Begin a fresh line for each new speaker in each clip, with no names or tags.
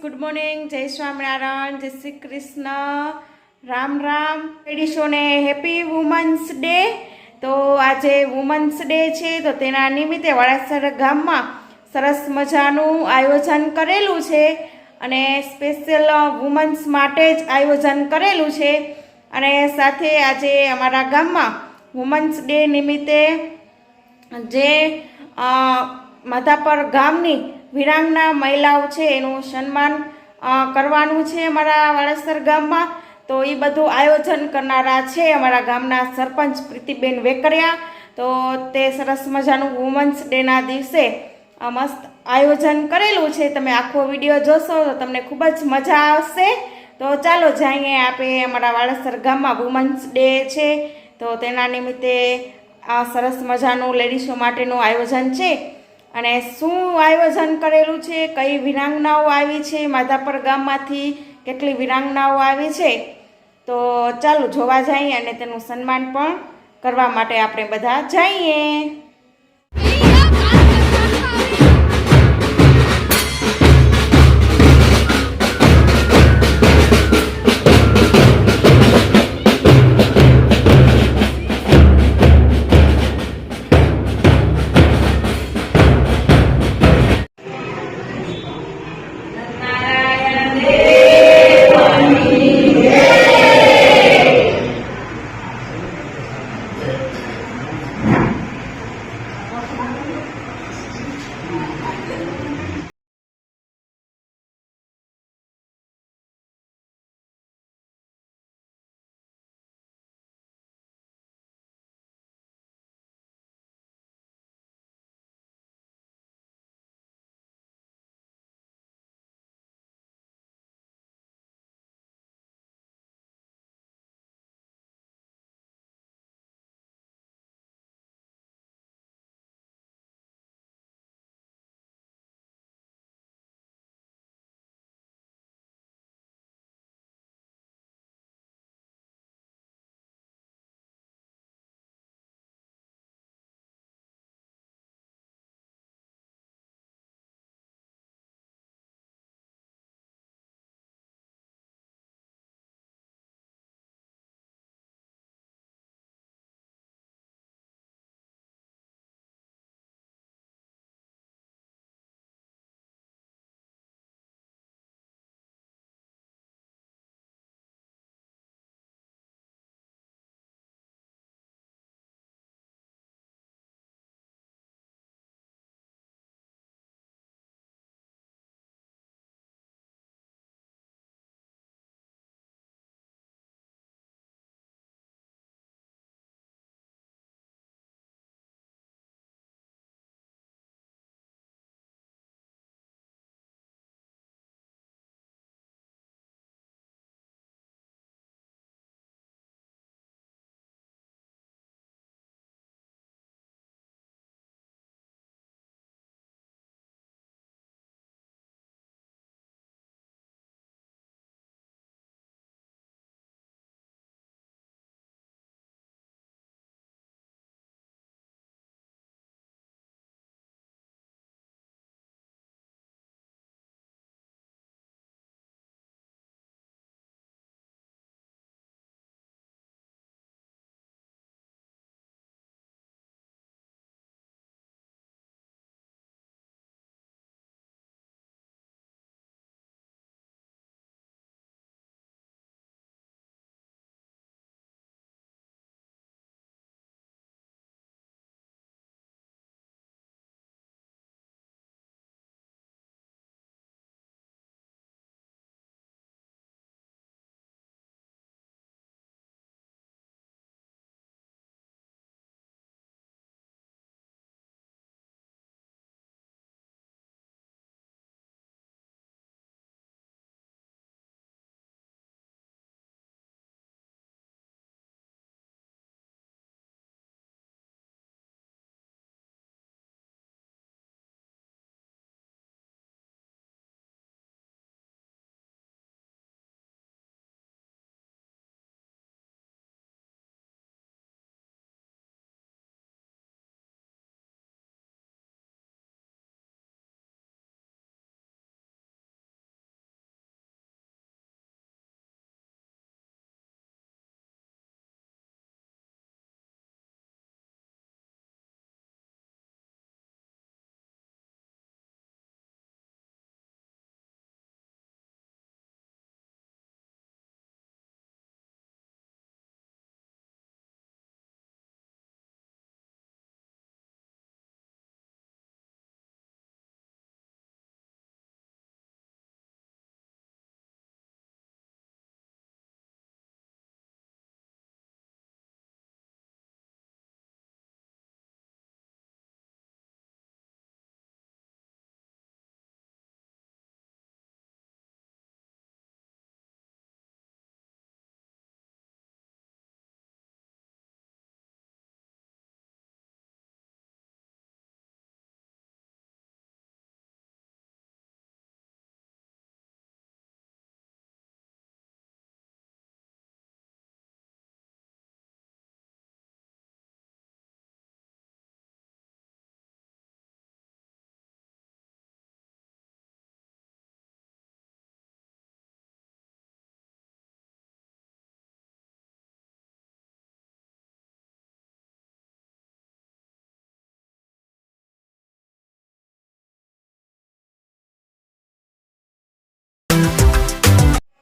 Good morning, જય સ્વામિનારાયણ, જય શ્રી કૃષ્ણ, રામ રામ લેડીઝોને હેપી વુમન્સ ડે। તો આજે વુમન્સ ડે છે, તો તેના નિમિત્તે વાળાસર ગામમાં સરસ મજાનું આયોજન કરેલું છે અને સ્પેશિયલ વુમન્સ માટે જ આયોજન કરેલું છે। અને સાથે આજે અમારા ગામમાં વુમન્સ ડે નિમિત્તે જે માધાપર ગામની વિરાંગના મહિલાઓ છે એનું સન્માન કરવાનું છે અમારા વાળાસર ગામમાં। તો એ બધું આયોજન કરનારા છે અમારા ગામના સરપંચ પ્રીતિબેન વેકરિયા। તો તે સરસ મજાનું વુમન્સ ડેના દિવસે મસ્ત આયોજન કરેલું છે। તમે આખો વિડીયો જોશો તો તમને ખૂબ જ મજા આવશે। તો ચાલો જઈએ આપણે અમારા વાળાસર ગામમાં વુમન્સ ડે છે, તો તેના નિમિત્તે આ સરસ મજાનું લેડીઝો માટેનું આયોજન છે। અને શું આયોજન કરેલું છે, કઈ વિરાંગનાઓ આવી છે માધાપર ગામમાંથી, કેટલી વિરાંગનાઓ આવી છે, તો ચાલો જોવા જઈએ અને તેનું સન્માન પણ કરવા માટે આપણે બધા જઈએ।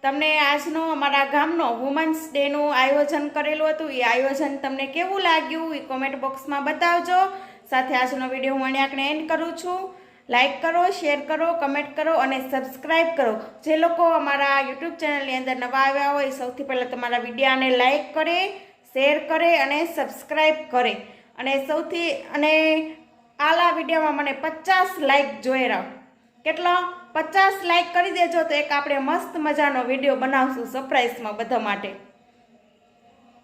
તમને આજનો અમારા ગામનો વુમન્સ ડેનું આયોજન કરેલું હતું, એ આયોજન તમને કેવું લાગ્યું એ કોમેન્ટ બોક્સમાં બતાવજો. સાથે આજનો વિડીયો હું અહીંયા એન્ડ કરું છું. લાઈક કરો, શેર કરો, કમેન્ટ કરો અને સબસ્ક્રાઈબ કરો. જે લોકો અમારા યુટ્યુબ ચેનલની અંદર નવા આવ્યા હોય સૌથી પહેલાં તમારા વિડીયાને લાઈક કરે, શેર કરે અને સબસ્ક્રાઈબ કરે. અને આલા વિડીયોમાં મને 50 લાઈક જોઈ રહ્યો. કેટલો? 50 લાઈક કરી દેજો તો એક આપણે મસ્ત મજાનો વિડીયો બનાવશું સરપ્રાઈઝમાં બધા માટે.